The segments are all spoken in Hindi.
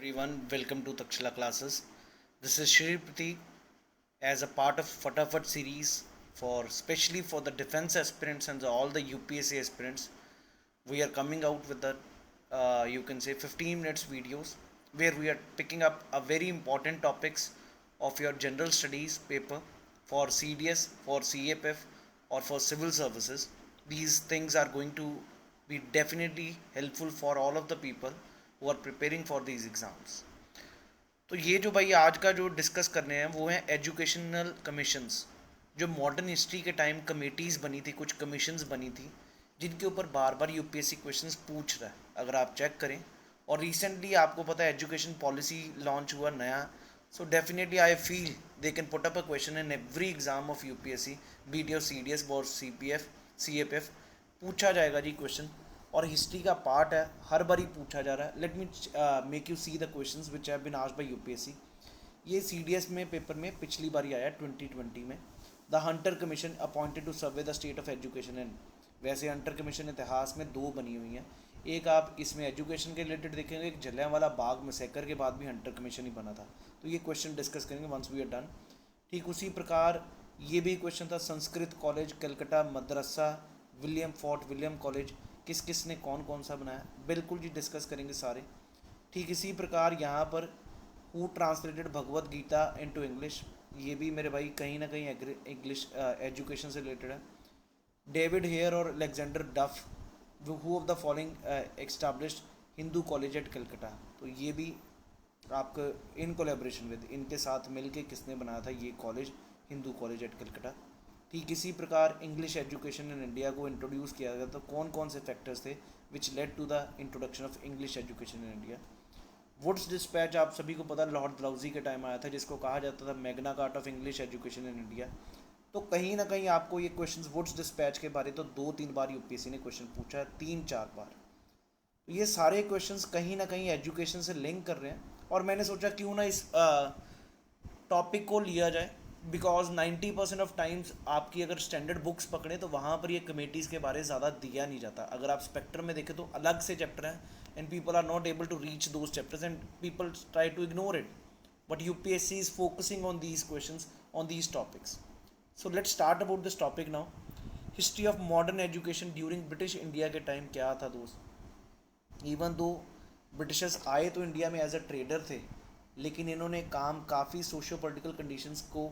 everyone, welcome to Takshila classes. This is Shri Pratik as a part of Fatafat series for especially for the defense aspirants and all the UPSC aspirants. We are coming out with the you can say 15 minutes videos where we are picking up a very important topics of your general studies paper for CDS, for CAPF or for civil services. These things are going to be definitely helpful for all of the people who are preparing for these exams. तो ये जो भाई आज का जो डिस्कस करने हैं वो हैं एजुकेशनल कमीशंस, जो मॉडर्न हिस्ट्री के टाइम कमेटीज़ बनी थी, कुछ कमीशंस बनी थी जिनके ऊपर बार बार यूपीएससी क्वेश्चंस पूछ रहा है, अगर आप चेक करें। और रिसेंटली आपको पता है एजुकेशन पॉलिसी लॉन्च हुआ नया, so definitely I feel they can put up a question in every exam of UPSC, BDO CDS और सीपीएफ सीएपीएफ पूछा जाएगा जी क्वेश्चन। और हिस्ट्री का पार्ट है, हर बार ही पूछा जा रहा है। Let me make you see the questions which have been asked by UPSC. ये सीडीएस में पेपर में पिछली बार ही आया 2020 में। The Hunter commission appointed to survey the state of education and, वैसे हंटर कमीशन इतिहास में दो बनी हुई हैं। एक आप इसमें एजुकेशन के रिलेटेड देखेंगे, एक जलियांवाला बाग मैसेकर के बाद भी हंटर कमीशन ही बना था। तो ये क्वेश्चन डिस्कस करेंगे वंस वी आर डन। ठीक उसी प्रकार ये भी क्वेश्चन था, Sanskrit college Calcutta Madrasa William fort William college किस किस ने कौन कौन सा बनाया, बिल्कुल जी डिस्कस करेंगे सारे। ठीक इसी प्रकार यहाँ पर who translated Bhagavad Gita into English, ये भी मेरे भाई कहीं ना कहीं इंग्लिश एजुकेशन से रिलेटेड है। डेविड हेयर और Alexander Duff, who of the following established Hindu College at Calcutta, तो ये भी आपको इन कोलेब्रेशन विद, इनके साथ मिलके किसने बनाया था ये college, Hindu College at Calcutta. ठीक इसी प्रकार इंग्लिश एजुकेशन इन इंडिया को इंट्रोड्यूस किया गया, तो कौन कौन से फैक्टर्स थे which led to the introduction of English education in India. Wood's dispatch आप सभी को पता लॉर्ड डलहौजी के टाइम आया था, जिसको कहा जाता था Magna Carta of English education in India. तो कहीं ना कहीं आपको ये क्वेश्चंस वुड्स डिस्पैच के बारे तो 2-3 बार यूपीएससी ने क्वेश्चन पूछा है, 3-4 बार। तो ये सारे क्वेश्चंस कहीं ना कहीं एजुकेशन से लिंक कर रहे हैं, और मैंने सोचा क्यों ना इस टॉपिक को लिया जाए, बिकॉज 90% ऑफ टाइम्स आपकी अगर स्टैंडर्ड बुक्स पकड़े तो वहाँ पर ये कमेटीज़ के बारे ज़्यादा दिया नहीं जाता। अगर आप स्पेक्ट्रम में देखें तो अलग से चैप्टर हैं and people are not able to reach those chapters and people try to ignore it, but UPSC is focusing on these questions on these topics. So let's start about this topic now. History of modern education during British India के टाइम क्या था दोस्त। इवन दो ब्रिटिशर्स आए तो इंडिया में एज अ ट्रेडर थे, लेकिन इन्होंने काम काफ़ी सोशो पोलिटिकल कंडीशंस को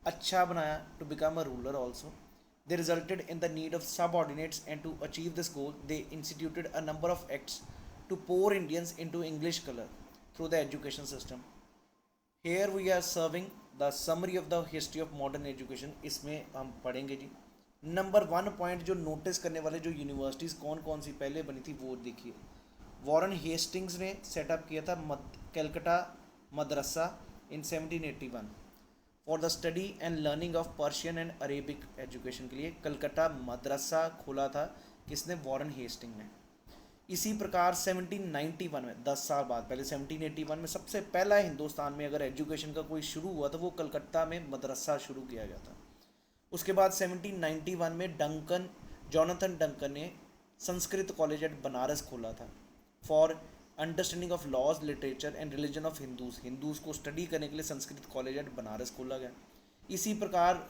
अच्छा बनाया to become a ruler also. They resulted in the need of subordinates and to achieve this goal they instituted a number of acts to pour Indians into English colour through the education system. Here we are serving the summary of the history of modern education. इसमें हम पढ़ेंगे जी नंबर 1 पॉइंट जो नोटिस करने वाले, जो यूनिवर्सिटीज़ कौन कौन सी पहले बनी थी वो देखिए। वॉरेन हेस्टिंग्स ने सेटअप किया था कलकत्ता मदरसा इन 1781 for the study and learning of Persian and Arabic education के लिए कलकत्ता मदरसा खोला था किसने, वॉरेन हेस्टिंग ने। इसी प्रकार 1791 में 10 साल बाद, पहले 1781 में सबसे पहला हिंदुस्तान में अगर एजुकेशन का कोई शुरू हुआ तो वो कलकत्ता में मदरसा शुरू किया गया था। उसके बाद 1791 में जॉनथन डंकन ने संस्कृत कॉलेज एट बनारस खोला था for understanding of laws literature and religion of Hindus को स्टडी करने के लिए संस्कृत कॉलेज एट बनारस खोला गया। इसी प्रकार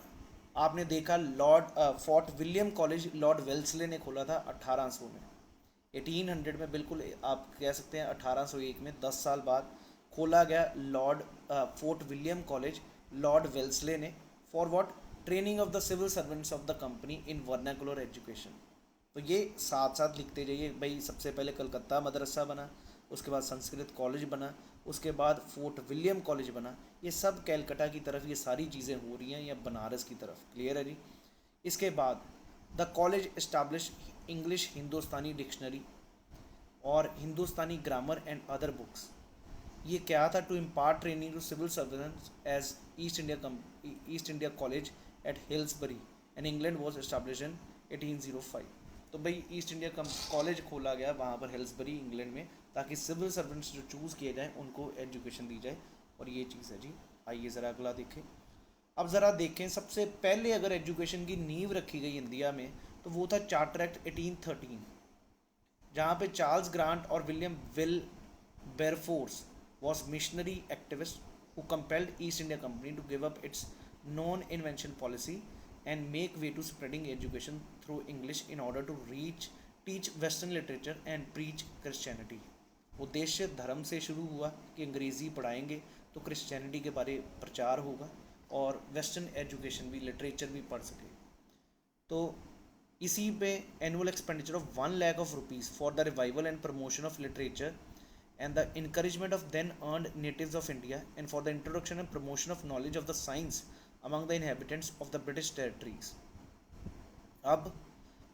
आपने देखा fort William College Lord Wellesley ने खोला था 1800 में, 1800 में, बिल्कुल आप कह सकते हैं 1801 में 10 साल बाद खोला गया Fort William College Lord Wellesley ने for what, training of the civil servants of the company in vernacular education. तो ये साथ साथ लिखते जाइए भाई। सबसे पहले कलकत्ता मदरसा बना, उसके बाद संस्कृत कॉलेज बना, उसके बाद फोर्ट विलियम कॉलेज बना। ये सब कैलकटा की तरफ ये सारी चीज़ें हो रही हैं या बनारस की तरफ, क्लियर है जी। इसके बाद the college establish English Hindustani dictionary और Hindustani grammar and other books. ये क्या था, to impart training to civil servants as East India College at Haileybury and England was establish in 1805। तो भाई ईस्ट इंडिया कॉलेज खोला गया वहाँ पर हिल्सबरी इंग्लैंड में, ताकि सिविल सर्वेंट्स जो चूज़ किए जाएँ उनको एजुकेशन दी जाए, और ये चीज़ है जी। आइए ज़रा अगला देखें। अब ज़रा देखें सबसे पहले अगर एजुकेशन की नींव रखी गई इंडिया में तो वो था चार्टर एक्ट 1813, जहाँ पे चार्ल्स ग्रांट और William Wilberforce was missionary activist who compelled East India Company to give up its non-invention policy and make way to spreading education through English in order to teach Western literature and preach Christianity. उद्देश्य धर्म से शुरू हुआ कि अंग्रेज़ी पढ़ाएंगे तो क्रिश्चियनिटी के बारे प्रचार होगा और वेस्टर्न एजुकेशन भी, लिटरेचर भी पढ़ सके। तो इसी पे annual expenditure of 1 lakh of rupees for the revival and promotion of literature and the encouragement of then earned natives of India and for the introduction and promotion of knowledge of the science among the inhabitants of the British territories. अब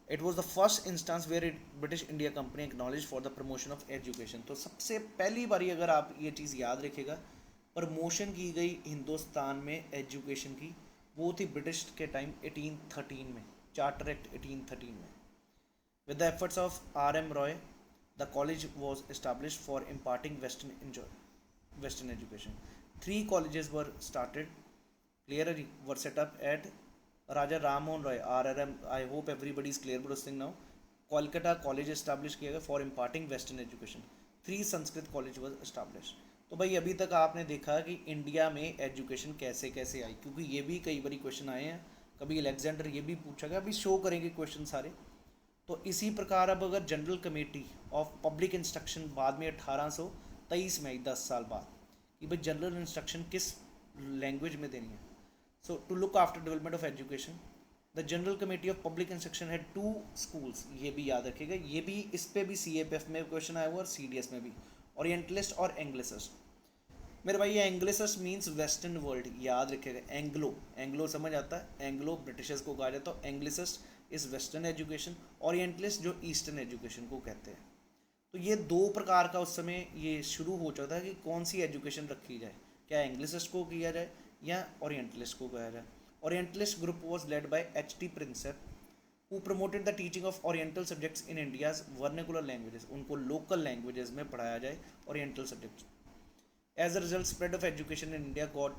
it was the first instance where British India Company acknowledged for the promotion of education. तो सबसे पहली बारी अगर आप ये चीज़ याद रखेगा, प्रमोशन की गई हिंदुस्तान में एजुकेशन की, वो थी ब्रिटिश के टाइम 1813 में, चार्टर एक्ट 1813 में। With the efforts of R.M. Roy, the college was established for imparting Western education. 3 colleges were started, were set up at Raja Ram Mohan Roy, RRM. I hope everybody is clear about this thing now. Kolkata college established किया गया for imparting Western education. 3 Sanskrit college was established. तो भाई अभी तक आपने देखा कि इंडिया में एजुकेशन कैसे कैसे आई, क्योंकि ये भी कई बारी क्वेश्चन आए हैं, कभी अलेक्जेंडर ये भी पूछा गया, अभी शो करेंगे क्वेश्चन सारे। तो इसी प्रकार अब अगर general committee of public instruction बाद में 1823 में आई, 10 साल बाद, कि भाई जनरल इंस्ट्रक्शन किस लैंग्वेज में देनी है। So to look after development of education, the general committee of public instruction had 2 schools, ये भी याद रखिएगा, ये भी इस पे भी CAPF में क्वेश्चन आया हुआ और CDS में भी, ओरिएंटलिस्ट और एंग्लिसिस्ट। मेरे भाई ये एंग्लिसिस्ट मीन्स वेस्टर्न वर्ल्ड, याद रखिएगा। एंग्लो समझ आता है, एंग्लो ब्रिटिशर्स को कहा जाता है, एंग्लिसिस्ट इस वेस्टर्न एजुकेशन, ओरिएंटलिस्ट जो ईस्टर्न एजुकेशन को कहते हैं। तो ये 2 प्रकार का उस समय ये शुरू हो चुका था कि कौन सी एजुकेशन रखी जाए, क्या एंग्लिसिस्ट को किया जाए या ओरिएंटलिस्ट को किया जाए। Orientalist group was led by H.T. Prinsep who promoted the teaching of oriental subjects in India's vernacular languages, उनको लोकल लैंग्वेजेस में पढ़ाया जाए oriental subjects. As a result spread of education in India got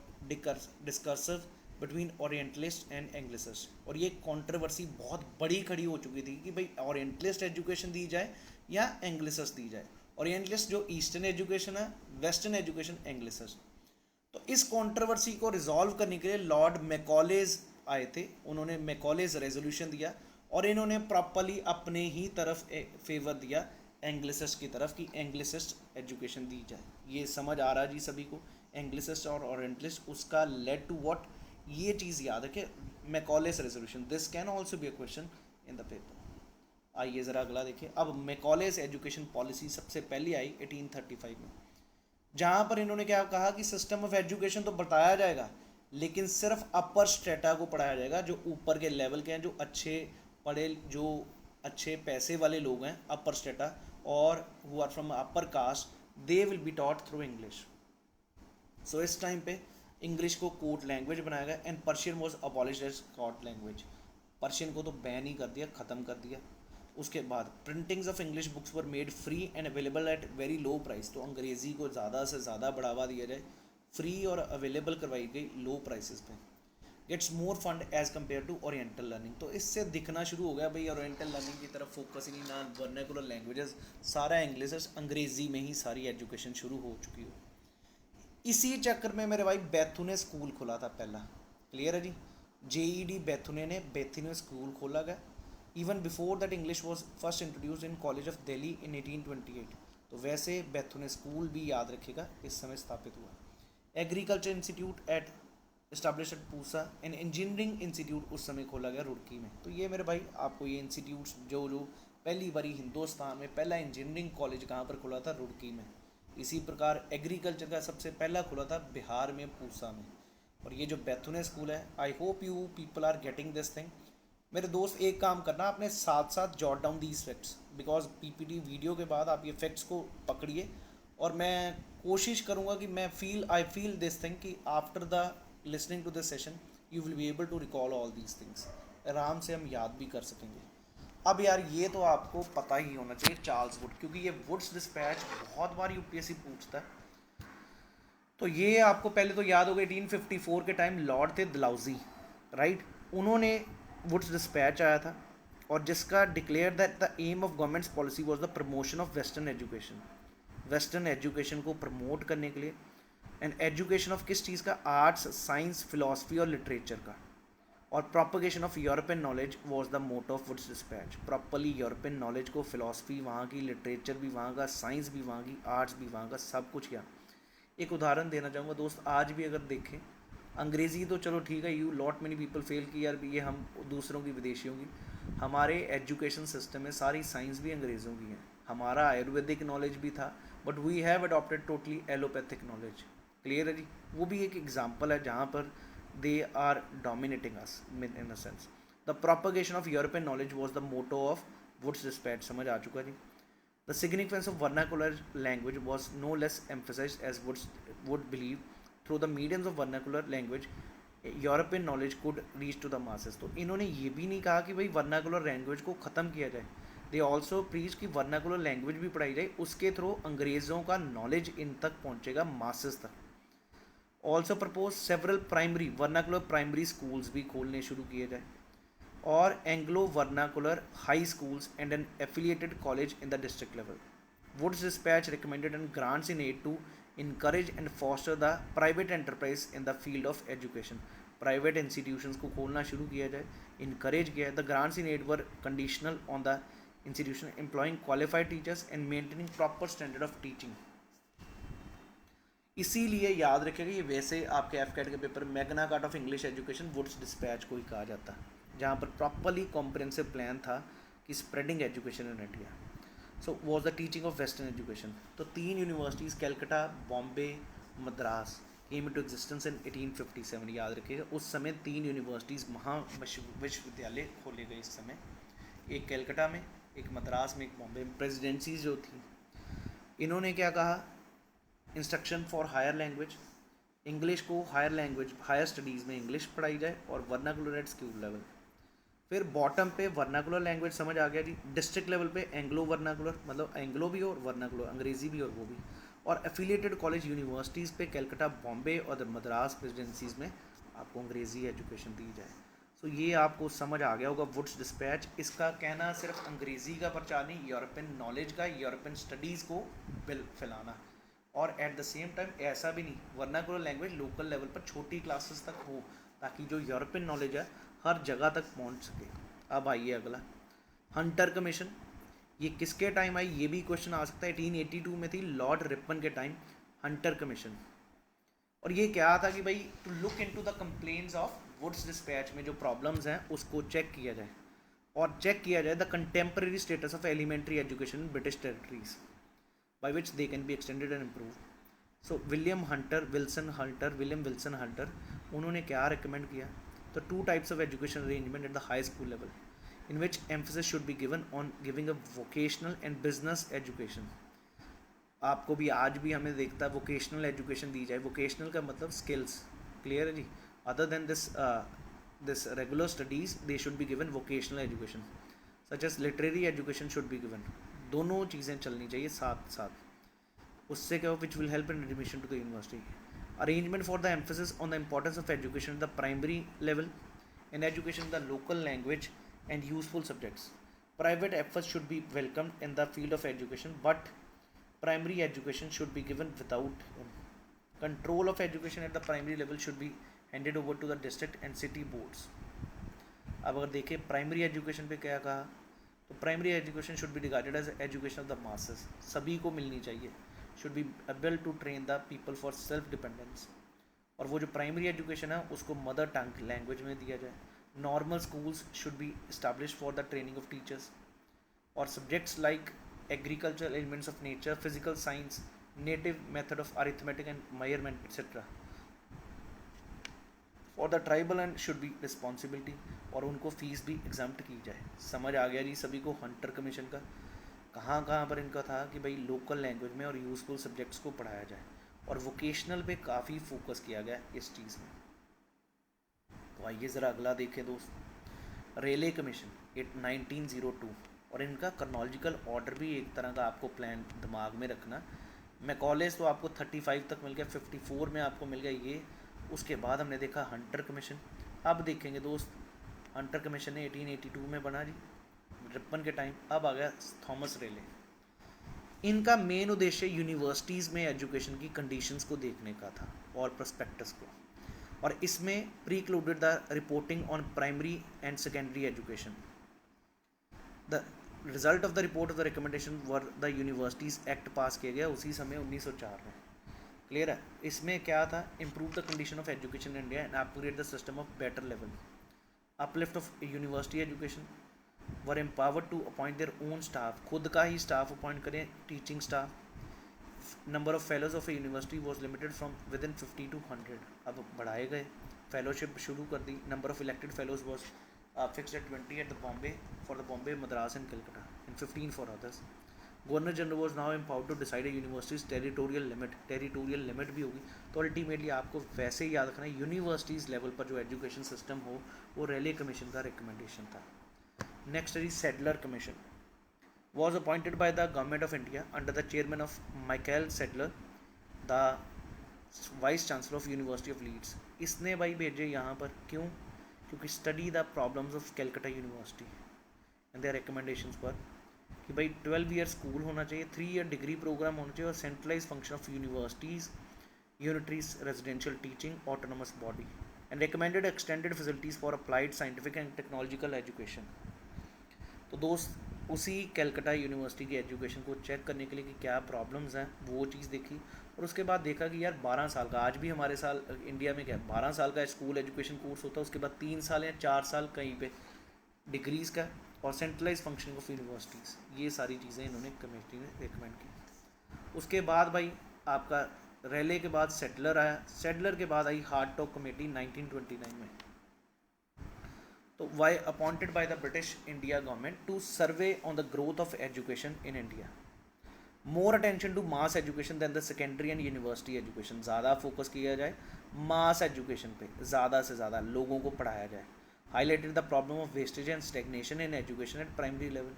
discursive between orientalist and anglicist, और ये कंट्रोवर्सी बहुत बड़ी खड़ी हो चुकी थी कि भाई ओरिएंटलिस्ट एजुकेशन दी जाए या एंग्लिसिस्ट दी जाए। ओरिएंटलिस्ट जो ईस्टर्न एजुकेशन है, वेस्टर्न एजुकेशन एंग्लिसिस्ट। तो इस कंट्रोवर्सी को रिजॉल्व करने के लिए लॉर्ड मैकॉलेज आए थे, उन्होंने मैकॉलेज रेजोल्यूशन दिया और इन्होंने प्रॉपरली अपने ही तरफ फेवर दिया एंग्लिसिस्ट की तरफ कि एंग्लिसिस्ट एजुकेशन दी जाए। ये समझ आ रहा जी सभी को, एंग्लिसिस्ट और ओरिएंटलिस्ट, उसका लेड टू व्हाट, ये चीज़ याद रखें, Macaulay's resolution. This can also be a question in the paper. आइए ज़रा अगला देखिए। अब मैकॉलेज एजुकेशन पॉलिसी सबसे पहले आई 1835 में, जहाँ पर इन्होंने क्या कहा कि सिस्टम ऑफ एजुकेशन तो बताया जाएगा लेकिन सिर्फ अपर स्ट्रेटा को पढ़ाया जाएगा, जो ऊपर के लेवल के हैं, जो अच्छे पढ़े, जो अच्छे पैसे वाले लोग हैं, अपर स्ट्रेटा, और who are from upper caste, they will be taught through English. So इस टाइम पे इंग्लिश को कोर्ट लैंग्वेज बनाया गया and Persian was abolished as court language. Persian को तो बैन ही कर दिया, ख़त्म कर दिया। उसके बाद printings of English books were made free and available at very low price, तो अंग्रेज़ी को ज़्यादा से ज़्यादा बढ़ावा दिया जाए, फ्री और अवेलेबल करवाई गई लो प्राइसेस पे। Gets more fund as compare to oriental learning, तो इससे दिखना शुरू हो गया भाई ओरिएंटल लर्निंग की तरफ फोकस ही नहीं, ना वर्नाकुलर लैंग्वेजेस, सारा इंग्लिश, अंग्रेज़ी में ही सारी एजुकेशन शुरू हो चुकी हो। इसी चक्कर में मेरे भाई बैथुने स्कूल खुला था पहला, क्लियर है जी, JED बैथुने ने बैथुने स्कूल खोला गया। Even before that English was first introduce in college of Delhi in 1828, तो वैसे बैथुने स्कूल भी याद रखेगा इस समय स्थापित हुआ। Agriculture institute at establish at Pusa, and engineering institute उस समय खोला गया रुड़की में। तो ये मेरे भाई आपको ये इंस्टीट्यूट्स जो पहली बारी हिंदुस्तान में पहला इंजीनियरिंग कॉलेज कहाँ पर खुला था, रुड़की में। इसी प्रकार एग्रीकल्चर का सबसे पहला खुला था बिहार में, पूसा में। और ये जो बैथुने स्कूल है, I hope you people are getting this thing. मेरे दोस्त एक काम करना, अपने साथ साथ jot down these facts, because PPT video के बाद आप ये फैक्ट्स को पकड़िए और मैं कोशिश करूँगा कि आई फील दिस थिंग कि after the listening to this session you will be able to recall all these things, आराम से हम याद भी कर सकेंगे। अब यार ये तो आपको पता ही होना चाहिए चार्ल्स वुड, क्योंकि ये वुड्स डिस्पैच बहुत बार UPSC पूछता है। तो ये आपको पहले तो याद होगा 1854 के टाइम लॉर्ड थे डलहौजी, राइट, उन्होंने वुड्स डिस्पैच आया था और जिसका declare that the aim of government's policy was the promotion of western education. Western education को प्रमोट करने के लिए। एंड एजुकेशन ऑफ किस चीज़ का, आर्ट्स, साइंस, फिलोसफी और लिटरेचर का। और propagation of European knowledge was the motto of Wood's dispatch. Properly European knowledge को, फिलोसफी वहाँ की, लिटरेचर भी वहाँ का, साइंस भी वहाँ की, आर्ट्स भी वहाँ का, सब कुछ किया। एक उदाहरण देना चाहूँगा दोस्त, आज भी अगर देखें, अंग्रेज़ी तो चलो ठीक है, you lot many people fail कि यार ये हम दूसरों की, विदेशियों की। हमारे एजुकेशन सिस्टम में सारी साइंस भी अंग्रेज़ों की है। हमारा आयुर्वेदिक नॉलेज भी था, but we have adopted totally allopathic knowledge. Clear है जी। वो भी एक एग्जाम्पल है जहाँ पर they are dominating us in a sense. The propagation of European knowledge was the motto of Wood's dispatch. समझ आ चुका जी। The significance of vernacular language was no less emphasized as would believe through the mediums of vernacular language European knowledge could reach to the masses. तो इन्होंने ये भी नहीं कहा कि भाई वर्नाकुलर लैंग्वेज को ख़त्म किया जाए, दे ऑल्सो प्रीच कि वर्नाकुलर लैंग्वेज भी पढ़ाई जाए, उसके थ्रू अंग्रेज़ों का नॉलेज इन तक पहुँचेगा, मासेस तक। Also propose several primary vernacular primary schools भी खोलने शुरू किए जाए, और Anglo vernacular high schools and an affiliated college in the district level. Wood's dispatch recommended and grants in aid to encourage and foster the private enterprise in the field of education. Private institutions को खोलना शुरू किया जाए, इनकरेज किया है। The grants in aid were conditional on the institution employing qualified teachers and maintaining proper standard of teaching. इसीलिए याद रखिएगा, ये वैसे आपके एफकेट के paper Magna Carta of English education Wood's dispatch को ही कहा जाता है, जहाँ पर प्रॉपरली कॉम्प्रिहेंसिव प्लान था कि spreading education in India. So was the teaching of western education. तो 3 universities Calcutta, Bombay, Madras came into existence in 1857। याद रखिएगा, उस समय 3 यूनिवर्सिटीज़ विश्वविद्यालय खोले गए इस समय, एक कैलकटा में, एक मद्रास में, एक बॉम्बे में। प्रेसिडेंसीज जो थी, इन्होंने क्या कहा, instruction for higher language, English को हायर लैंग्वेज, हायर स्टडीज़ में इंग्लिश पढ़ाई जाए, और वर्नाकुलर एट स्कूल लेवल। फिर बॉटम पे वर्नाकुलर लैंग्वेज समझ आ गया जी। डिस्ट्रिक्ट लेवल पे एंग्लो वर्नाकुलर, मतलब एंग्लो भी और वर्नाकुलर, अंग्रेज़ी भी और वो भी। और एफिलिएटेड कॉलेज यूनिवर्सिटीज़ पे कैलकटा, बॉम्बे और मद्रास प्रेसिडेंसीज़ में आपको अंग्रेज़ी एजुकेशन दी जाए। सो ये आपको समझ आ गया होगा वुड्स डिस्पैच। इसका कहना सिर्फ अंग्रेज़ी का प्रचार नहीं, यूरोपियन नॉलेज का, यूरोपियन स्टडीज़ को फैलाना। और एट द सेम टाइम ऐसा भी नहीं, वर्नाकुलर लैंग्वेज लोकल लेवल पर छोटी क्लासेस तक हो, ताकि जो यूरोपियन नॉलेज है हर जगह तक पहुंच सके। अब आइए अगला, हंटर कमीशन। ये किसके टाइम आई, ये भी क्वेश्चन आ सकता है। 1882 में थी, लॉर्ड रिपन के टाइम, हंटर कमीशन। और ये क्या था कि भाई to look into the complaints of Wood's dispatch में जो प्रॉब्लम्स हैं उसको चेक किया जाए, और चेक किया जाए the contemporary status of elementary education in British territories by which they can be extended and improved. So William Wilson Hunter, उन्होंने क्या रिकमेंड किया, तो 2 types of education arrangement at the high school level in which emphasis should be given on giving a vocational and business education. आपको भी आज भी हमें देखता है वोकेशनल एजुकेशन दी जाए। वोकेशनल का मतलब स्किल्स, क्लियर है जी। Other than this regular studies they should be given vocational education, such as literary education should be given. दोनों चीज़ें चलनी चाहिए साथ साथ। उससे क्या हो, which will help in admission to the university. Arrangement for the emphasis on the importance of education in the primary level and education in the local language and useful subjects. Private efforts should be welcomed in the field of education, but primary education should be given without control of education at the primary level should be handed over to the district and city boards. अब अगर देखें प्राइमरी एजुकेशन पे क्या कहा, तो primary education should be regarded as education of the masses, सभी को मिलनी चाहिए, should be able to train the people for self dependence. और वो जो प्राइमरी एजुकेशन है उसको मदर टंग लैंग्वेज में दिया जाए। Normal schools should be establish for the training of teachers, और subjects like agricultural elements of nature, physical science, native method of arithmetic and measurement, etc. For the tribal and should be responsibility, और उनको फीस भी एग्जाम्प्ट की जाए। समझ आ गया जी सभी को हंटर कमीशन का। कहाँ कहाँ पर इनका था कि भाई लोकल लैंग्वेज में और यूजफुल सब्जेक्ट्स को पढ़ाया जाए, और वोकेशनल पे काफ़ी फोकस किया गया इस चीज़ में। तो आइए ज़रा अगला देखें दोस्त, रेले कमीशन 1902। और इनका क्रोनोलॉजिकल ऑर्डर भी एक तरह का आपको प्लान दिमाग में रखना। मैकॉलेज तो आपको 35 तक मिल गया, 54 में आपको मिल गया ये। उसके बाद हमने देखा हंटर कमीशन। अब देखेंगे दोस्त, हंटर कमीशन ने 1882 में बना जी, रिपन के टाइम। अब आ गया थॉमस रेले। इनका मेन उद्देश्य यूनिवर्सिटीज़ में एजुकेशन की कंडीशंस को देखने का था और प्रोस्पेक्टस को, और इसमें precluded the reporting on primary and secondary education. The result of the report of the recommendation were the universities act pass किया गया उसी समय 1904 में। क्लियर है? इसमें क्या था? Improve the condition of education in India and upgrade the system of better level, uplift of university education, were empowered to appoint their own staff, खुद का ही स्टाफ अपॉइंट करें, teaching staff. Number of fellows of a university was limited from within 50 to 100, अब बढ़ाए गए, फेलोशिप शुरू कर दी। Number of elected fellows was fixed at 20 at the Bombay for the Bombay, Madras and Calcutta and 15 for others. Governor General was now empowered to decide a university's territorial limit. Territorial limit भी होगी, तो अल्टीमेटली आपको वैसे ही याद रखना है यूनिवर्सिटीज़ लेवल पर जो एजुकेशन सिस्टम हो वो रेले कमीशन का रिकमेंडेशन था। नेक्स्ट है Sedler commission, was appointed by the government of India under the chairman of Michael Sadler, the vice chancellor of university of Leeds. इसने भाई भेजे यहाँ पर, क्यों? क्योंकि study the problems of Calcutta university and their recommendations पर कि भाई 12 ईयर स्कूल होना चाहिए, 3 ईयर डिग्री प्रोग्राम होना चाहिए और centralize function of universities, unitaries residential teaching autonomous body and recommended extended facilities for applied scientific and technological education. तो दोस्त उसी कैलकटा यूनिवर्सिटी की एजुकेशन को चेक करने के लिए कि क्या प्रॉब्लम्स हैं वो चीज़ देखी, और उसके बाद देखा कि यार 12 साल का, आज भी हमारे साल इंडिया में क्या 12 साल का स्कूल एजुकेशन कोर्स होता है, उसके बाद 3 साल या 4 साल कहीं पे डिग्रीज़ का, और सेंट्रलाइज फंक्शनिंग ऑफ यूनिवर्सिटीज़, ये सारी चीज़ें इन्होंने कमेटी ने रिकमेंड की। उसके बाद भाई आपका रेले के बाद सेडलर आया, सेडलर के बाद आई हार्टॉग कमेटी 1929 में। तो why appointed by the British India government to survey on the growth of education in India, more attention to mass education than the secondary and university education, ज़्यादा फोकस किया जाए मास एजुकेशन पे, ज़्यादा से ज़्यादा लोगों को पढ़ाया जाए। Highlighted the problem of wastage and stagnation in education at primary level,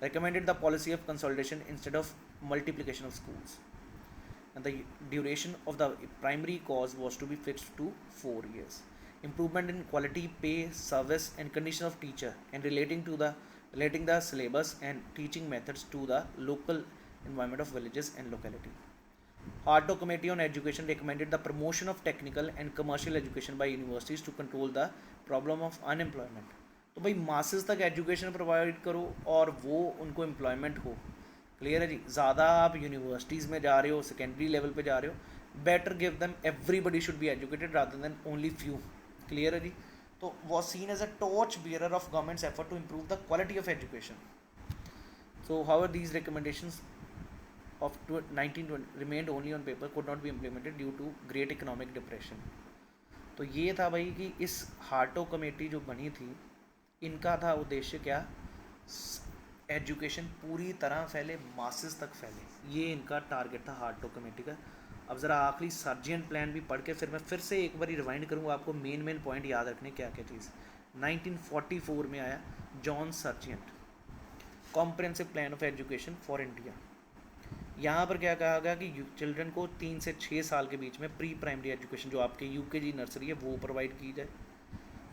recommended the policy of consolidation instead of multiplication of schools, and the duration of the primary course was to be fixed to 4 years. Improvement in quality, pay, service and condition of teacher, and relating the syllabus and teaching methods to the local environment of villages and locality. Hartog Committee on Education recommended the promotion of technical and commercial education by universities to control the problem of unemployment. तो भाई मासेस तक एजुकेशन प्रोवाइड करो और वो उनको एम्प्लॉयमेंट हो। क्लियर है जी? ज़्यादा आप यूनिवर्सिटीज़ में जा रहे हो, सेकेंडरी लेवल पे जा रहे हो, better give them everybody should be educated rather than only few. Clear है जी? तो was seen as a torch bearer of government's effort to improve the quality of education. So however these recommendations of 1920 remained only on paper, could not be implemented due to great economic depression. तो ये था भाई कि इस हार्टॉग कमेटी जो बनी थी, इनका था उद्देश्य क्या? एजुकेशन पूरी तरह फैले, मासेस तक फैले, ये इनका टारगेट था हार्टॉग कमेटी का। अब ज़रा आखिरी सर्जियन प्लान भी पढ़ के फिर मैं फिर से एक बार रिवाइंड करूँगा, आपको मेन पॉइंट याद रखने क्या क्या चीज़। 1944 में आया John surgeon comprehensive plan of education for India. यहाँ पर क्या कहा गया कि चिल्ड्रन को 3 से 6 साल के बीच में प्री प्राइमरी एजुकेशन जो आपके यूकेजी नर्सरी है वो प्रोवाइड की जाए।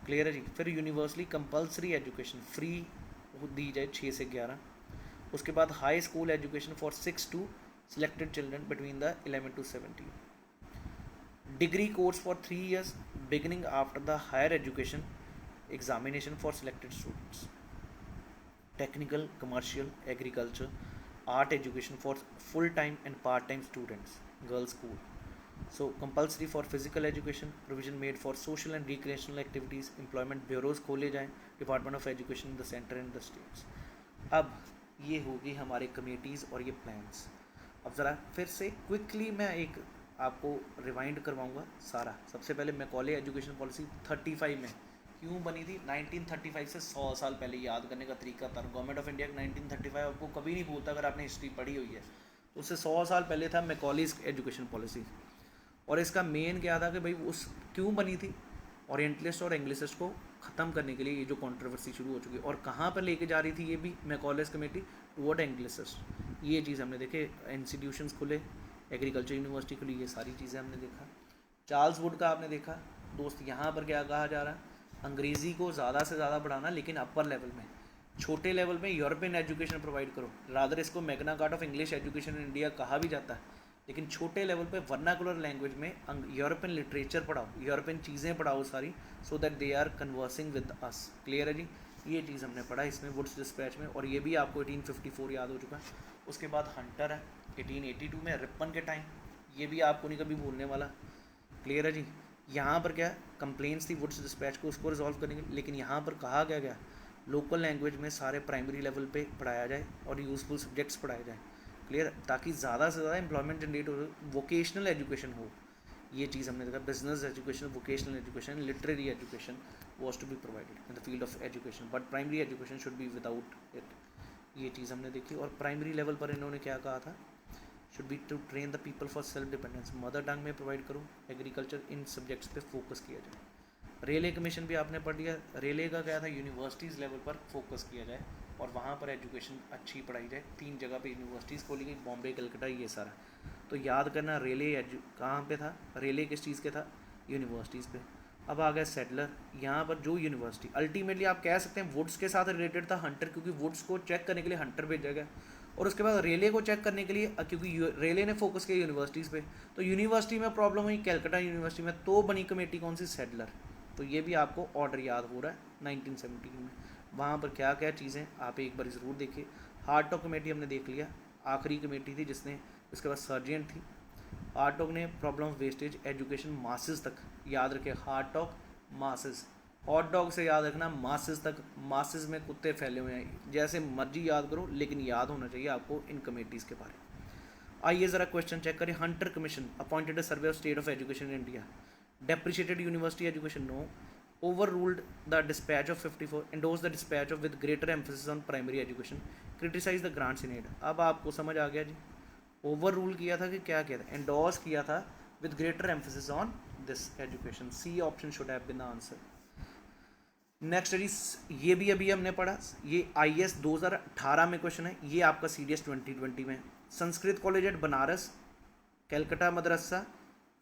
क्लियर है जी? फिर यूनिवर्सली कंपलसरी एजुकेशन फ्री दी जाए 6 से 11। उसके बाद high school education for 6 to selected children between the 11 to 17। Degree course for 3 years beginning after the higher education examination for selected students। Technical, commercial, agriculture, art education for full-time and part-time students, girls school. So compulsory for physical education, provision made for social and recreational activities, employment bureaus खोले जाएं, Department of Education in the center and the states। अब ये होगी हमारे कमेटीज़ और ये प्लान्स। अब ज़रा फिर से क्विकली मैं एक आपको रिवाइंड करवाऊँगा सारा। सबसे पहले मैकॉले एजुकेशन पॉलिसी 35 में क्यों बनी थी? 1935 से 100 साल पहले, याद करने का तरीका था। गवर्नमेंट ऑफ इंडिया 1935 आपको कभी नहीं भूलता अगर आपने हिस्ट्री पढ़ी हुई है। तो उससे 100 साल पहले था मैकॉलेज एजुकेशन पॉलिसी, और इसका मेन क्या था कि भाई उस क्यों बनी थी? ओरिएंटलिस्ट और इंग्लिशिस्ट को ख़त्म करने के लिए, ये जो कंट्रोवर्सी शुरू हो चुकी है, और कहाँ पर लेके जा रही थी ये भी मैकॉलेज कमेटी? टुवर्ड इंग्लिशिस्ट। ये चीज़ हमने देखे, इंस्टीट्यूशंस खुले, एग्रीकल्चर यूनिवर्सिटी खुली, ये सारी चीज़ें हमने देखा। चार्ल्स वुड का आपने देखा दोस्त। यहाँ पर क्या कहा जा रहा है? अंग्रेज़ी को ज़्यादा से ज़्यादा बढ़ाना, लेकिन अपर लेवल में। छोटे लेवल पे यूरोपियन एजुकेशन प्रोवाइड करो, रादर इसको Magna Carta of English education in India कहा भी जाता है, लेकिन छोटे लेवल पे वर्नाकुलर लैंग्वेज में यूरोपियन लिटरेचर पढ़ाओ, यूरोपियन चीज़ें पढ़ाओ सारी, so that they are conversing with us. Clear है जी? ये चीज़ हमने पढ़ा इसमें वुड्स डिस्पैच में, और ये भी आपको 1854 याद हो चुका है। उसके बाद हंटर है 1882 में, रिपन के टाइम, ये भी आपको नहीं कभी भूलने वाला। क्लियर है जी? यहाँ पर क्या कंप्लेंट्स थी वुड्स डिस्पैच को, उसको रिजॉल्व करेंगे, लेकिन यहाँ पर कहा क्या गया, लोकल लैंग्वेज में सारे प्राइमरी लेवल पे पढ़ाया जाए और यूज़फुल सब्जेक्ट्स पढ़ाए जाए। क्लियर? ताकि ज़्यादा से ज़्यादा एम्प्लॉयमेंट जनरेट हो, वोकेशनल एजुकेशन हो। ये चीज़ हमने देखा, business education, vocational education, literary education was to be provided in the field of education, but primary education should be without it. ये चीज़ हमने देखी। और प्राइमरी लेवल पर इन्होंने क्या कहा था, should be to train the people for self dependence, mother tongue में प्रोवाइड करो, एग्रीकल्चर, इन सब्जेक्ट्स पे फोकस किया जाए। रेलवे कमीशन भी आपने पढ़ लिया, रेलवे का क्या था, यूनिवर्सिटीज़ लेवल पर फोकस किया जाए और वहाँ पर एजुकेशन अच्छी पढ़ाई जाए। 3 जगह पे यूनिवर्सिटीज़ खोली गई, बॉम्बे, कलकत्ता, ये सारा। तो याद करना, रेलवे कहाँ पे था, रेलवे किस चीज़ के था, यूनिवर्सिटीज़ पे। अब आ गया सेटलर, यहाँ पर जो यूनिवर्सिटी अल्टीमेटली आप कह सकते हैं वुड्स के साथ रिलेटेड था, हंटर, क्योंकि वुड्स को चेक करने के लिए हंटर भेजा गया, और उसके बाद रेलवे को चेक करने के लिए, क्योंकि रेलवे ने फोकस किया यूनिवर्सिटीज़ पे, तो यूनिवर्सिटी में प्रॉब्लम हुई, कलकत्ता यूनिवर्सिटी में, तो बनी कमेटी कौन सी, सेटलर। तो ये भी आपको ऑर्डर याद हो रहा है 1917 में। वहाँ पर क्या क्या चीज़ें आप एक बार ज़रूर देखिए। हार्टॉग कमेटी हमने देख लिया, आखिरी कमेटी थी जिसने, उसके बाद सर्जेंट थी। हार्टॉग ने problem of wastage education masses तक, याद रखे, हार्टॉग मासेस, हॉट डॉग से याद रखना मासेस तक, मासेस में कुत्ते फैले हुए हैं, जैसे मर्जी याद करो, लेकिन याद होना चाहिए आपको इन कमेटीज़ के बारे में। आइए ज़रा क्वेश्चन चेक करें। Hunter commission appointed a survey of state of education in India, depreciated university education, no, overruled the dispatch of 54, endorsed the dispatch of with greater emphasis on primary education, criticized the grants in aid। अब आपको समझ आ गया जी, ओवर रूल किया था कि क्या किया था, एंडोर्स किया था with greater emphasis on this education. C option should have been the answer. Next जी, ये भी अभी हमने पढ़ा, ये IAS 2018 में क्वेश्चन है, ये आपका CDS 2020 में। Sanskrit college eight Banaras, Calcutta Madrasa,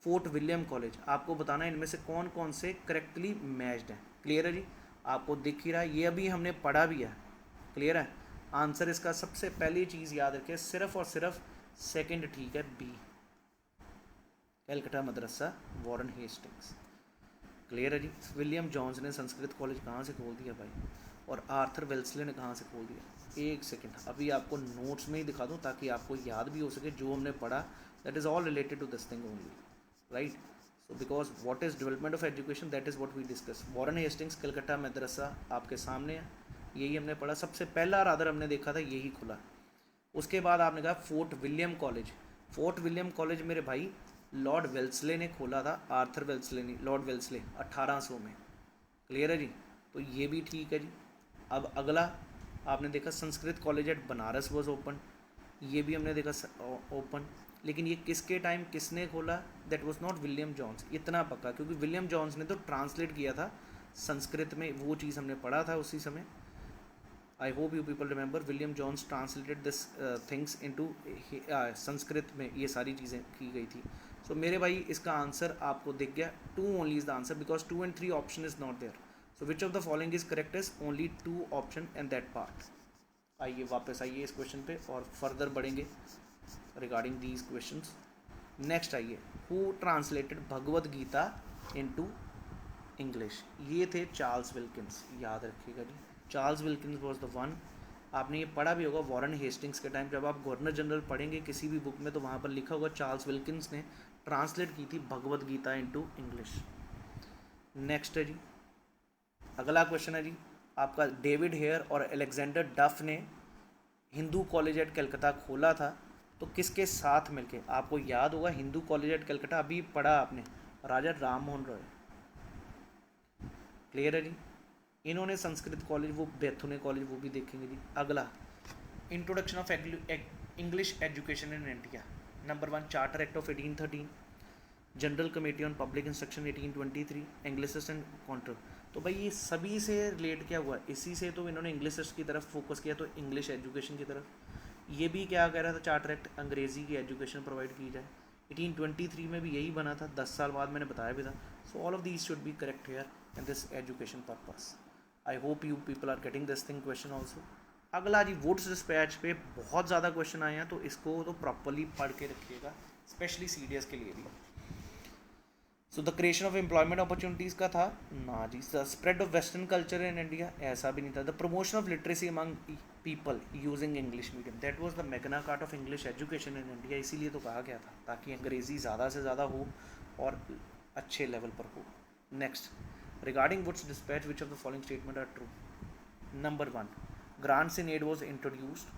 fort William college, आपको बताना है इनमें से कौन कौन से करेक्टली मैच्ड हैं। क्लियर है जी? आपको दिख ही रहा है, ये अभी हमने पढ़ा भी है। क्लियर है? आंसर इसका सबसे पहली चीज़ याद रखिए, सिर्फ और सिर्फ सेकंड ठीक है, B, Calcutta Madrasa, Warren Hastings. Clear है जी? विलियम जॉन्स ने संस्कृत कॉलेज कहाँ से खोल दिया भाई, और आर्थर वेल्सले ने कहाँ से खोल दिया। एक सेकेंड, अभी आपको नोट्स में ही दिखा दूँ ताकि आपको याद भी हो सके जो हमने पढ़ा, that is all related to this thing only, right? So because what is development of education, that is what we discuss। Warren Hastings, Calcutta मदरसा आपके सामने है, यही हमने पढ़ा। सबसे पहला रादर हमने देखा था यही खुला। उसके बाद आपने कहा fort William college, fort William college मेरे भाई लॉर्ड वेल्सले ने खोला था, आर्थर वेल्सले ने, लॉर्ड वेल्सले 1800 में। क्लियर है जी? तो ये भी ठीक है जी। अब अगला आपने देखा Sanskrit college eight Banaras was open, ये भी हमने देखा ओपन, लेकिन ये किसके टाइम किसने खोला, that was not William Jones, इतना पक्का, क्योंकि विलियम जॉन्स ने तो ट्रांसलेट किया था संस्कृत में, वो चीज़ हमने पढ़ा था उसी समय। आई hope you people remember, William Jones translated this things into Sanskrit में, ये सारी चीज़ें की गई थी। सो मेरे भाई इसका आंसर आपको दिख गया, 2 only is the answer, because 2 and 3 option is not there. So which of the following is correct is only 2 option and that part. आइए वापस आइए इस क्वेश्चन पे और फर्दर बढ़ेंगे रिगार्डिंग दीज क्वेश्चंस। नेक्स्ट आइए, who translated Bhagavad Gita into English, ये थे चार्ल्स विल्किंस, याद रखिएगा जी, Charles Wilkins was the one. आपने ये पढ़ा भी होगा वॉरेन हेस्टिंग्स के टाइम, जब आप गवर्नर जनरल पढ़ेंगे किसी भी बुक में तो वहाँ पर लिखा होगा चार्ल्स विल्किंस ने ट्रांसलेट की थी Bhagavad Gita into English. Next है जी, अगला क्वेश्चन है जी आपका, डेविड हेयर और अलेक्जेंडर डफ ने हिंदू कॉलेज एट कलकत्ता खोला था, तो किसके साथ मिलके, आपको याद होगा हिंदू कॉलेज एट कलकत्ता अभी पढ़ा आपने, राजा राम मोहन रॉय। क्लियर है जी? इन्होंने संस्कृत कॉलेज, वो बेथुने कॉलेज, वो भी देखेंगे जी। अगला, introduction of English education in India, number 1 charter act of 1813, general committee on public instruction 1823, Anglicist and कॉन्ट्र। तो भाई ये सभी से रिलेट क्या हुआ, इसी से तो इन्होंने इंग्लिसिस्ट की तरफ फोकस किया, तो इंग्लिश एजुकेशन की तरफ। ये भी क्या कह रहा था, चार्टर एक्ट अंग्रेज़ी की एजुकेशन प्रोवाइड की जाए, 1823 में भी यही बना था, 10 साल बाद मैंने बताया भी था। So all of these should be correct here in this education purpose. I hope you people are getting this thing question also. अगला जी वुड्स डिस्पैच पे बहुत ज़्यादा क्वेश्चन आए हैं, तो इसको तो प्रॉपरली पढ़ के रखिएगा, स्पेशली CDS के लिए भी. So the creation of employment opportunities का था ना जी. The spread of western culture in India, ऐसा भी नहीं था. The promotion of literacy among people using English medium, that was the Magna Carta of English education in India. इसीलिए तो कहा गया था ताकि अंग्रेज़ी ज़्यादा से ज़्यादा हो और अच्छे लेवल पर हो. Next, regarding Wood's despatch which of the following statement are true. Number 1, grants in aid was introduced,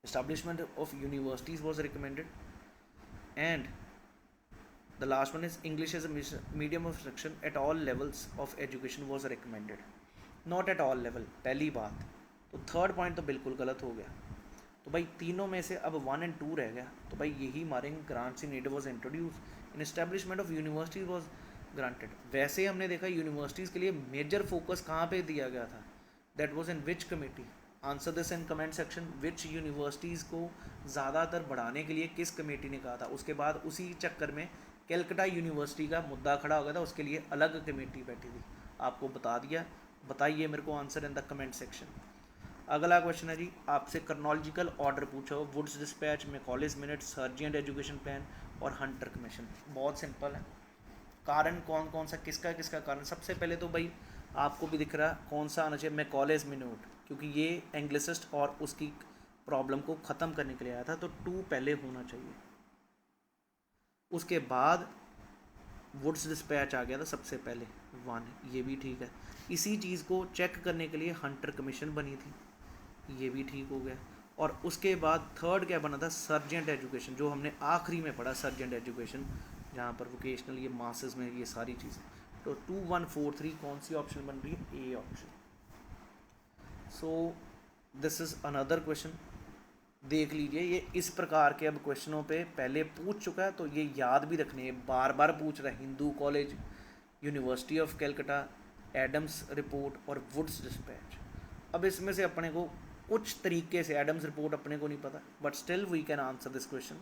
establishment of universities was recommended, and the last one is English as a medium of instruction at all levels of education was recommended. Not at all level, पहली बात. तो थर्ड पॉइंट तो बिल्कुल गलत हो गया. तो भाई तीनों में से अब 1 और 2 रह गया, तो भाई यही मारेंगे. Grants in aid was introduce, in establishment of universities was granted. वैसे हमने देखा यूनिवर्सिटीज़ के लिए मेजर फोकस कहाँ पे दिया गया था. That was in which committee. Answer this in comment section. Which universities को ज़्यादातर बढ़ाने के लिए किस कमेटी ने कहा था. उसके बाद उसी चक्कर में कैलकटा यूनिवर्सिटी का मुद्दा खड़ा हो गया था, उसके लिए अलग कमेटी बैठी थी. आपको बता दिया. बताइए मेरे को answer in the comment section. अगला क्वेश्चन है जी, आपसे क्रोनोलॉजिकल ऑर्डर पूछा हो. Wood's dispatch, Macaulay's minutes, Sargent education plan और हंटर कमीशन. बहुत सिंपल है. कारण कौन कौन सा, किसका किसका कारण. सबसे पहले तो भाई आपको भी दिख रहा कौन सा आना चाहिए, मैकॉलेज मिनट, क्योंकि ये एंग्लिसिस्ट और उसकी प्रॉब्लम को ख़त्म करने के लिए आया था, तो 2 पहले होना चाहिए. उसके बाद वुड्स डिस्पैच आ गया था सबसे पहले 1, ये भी ठीक है. इसी चीज़ को चेक करने के लिए हंटर कमीशन बनी थी, ये भी ठीक हो गया. और उसके बाद थर्ड क्या बना था, सर्जेंट एजुकेशन, जो हमने आखिरी में पढ़ा. सर्जेंट एजुकेशन जहाँ पर वोकेशनल, ये मास्टर्स में, ये सारी चीज़ें. तो 2 1 4 3 कौन सी ऑप्शन बन रही है, A option. So this is another question. देख लीजिए, ये इस प्रकार के अब क्वेश्चनों पे पहले पूछ चुका है, तो ये याद भी रखने हैं. बार बार पूछ रहा है. Hindu college, university of Calcutta, Adams report और वुड्स डिस्पैच. अब इसमें से अपने को कुछ तरीके से, एडम्स रिपोर्ट अपने को नहीं पता, but still we can answer this question.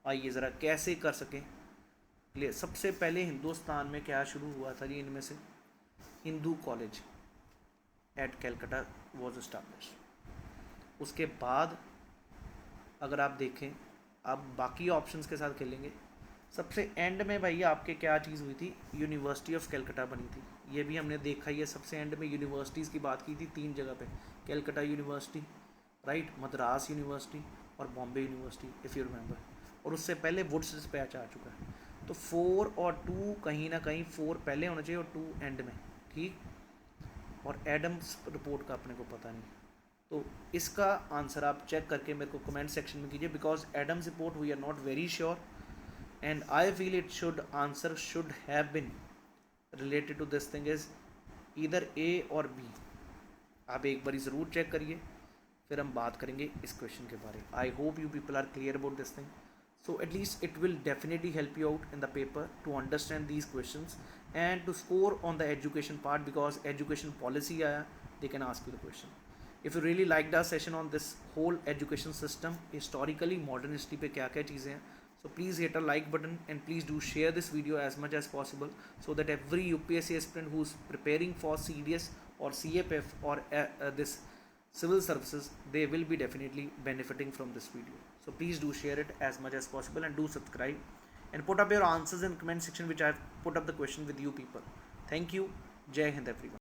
आइए ज़रा कैसे कर सकें क्लियर. सबसे पहले हिंदुस्तान में क्या शुरू हुआ था जी, इनमें से Hindu College eight Calcutta was establish. उसके बाद अगर आप देखें, आप बाकी ऑप्शंस के साथ खेलेंगे. सबसे एंड में भाई आपके क्या चीज़ हुई थी, यूनिवर्सिटी ऑफ कैलकटा बनी थी. ये भी हमने देखा ही है. सबसे एंड में यूनिवर्सिटीज़ की बात की थी 3 जगह पे. Calcutta university, right, Madras university और Bombay university, if you remember. और उससे पहले वुड्स डिस्पैच आ चुका है. तो 4 और 2 कहीं ना कहीं, 4 पहले होना चाहिए और 2 एंड में, ठीक. और एडम्स रिपोर्ट का अपने को पता नहीं. तो इसका आंसर आप चेक करके मेरे को कमेंट सेक्शन में कीजिए. Because Adams report we are not very sure, and I feel it should answer should have been related to this thing is either A और बी. आप एक बार ज़रूर चेक करिए, फिर हम बात करेंगे इस क्वेश्चन के बारे में. I hope you people are clear about this thing. So at least it will definitely help you out in the paper to understand these questions and to score on the education part, because education policy they can ask you the question. If you really liked our session on this whole education system, historically modern history पे क्या क्या चीज़ें हैं, so please hit a like button and please do share this video as much as possible, so that every UPSC aspirant who's preparing for CDS or CFF or this civil services, they will be definitely benefiting from this video. So please do share it as much as possible and do subscribe and put up your answers in comment section, which I have put up the question with you people. Thank you. Jai Hind everyone.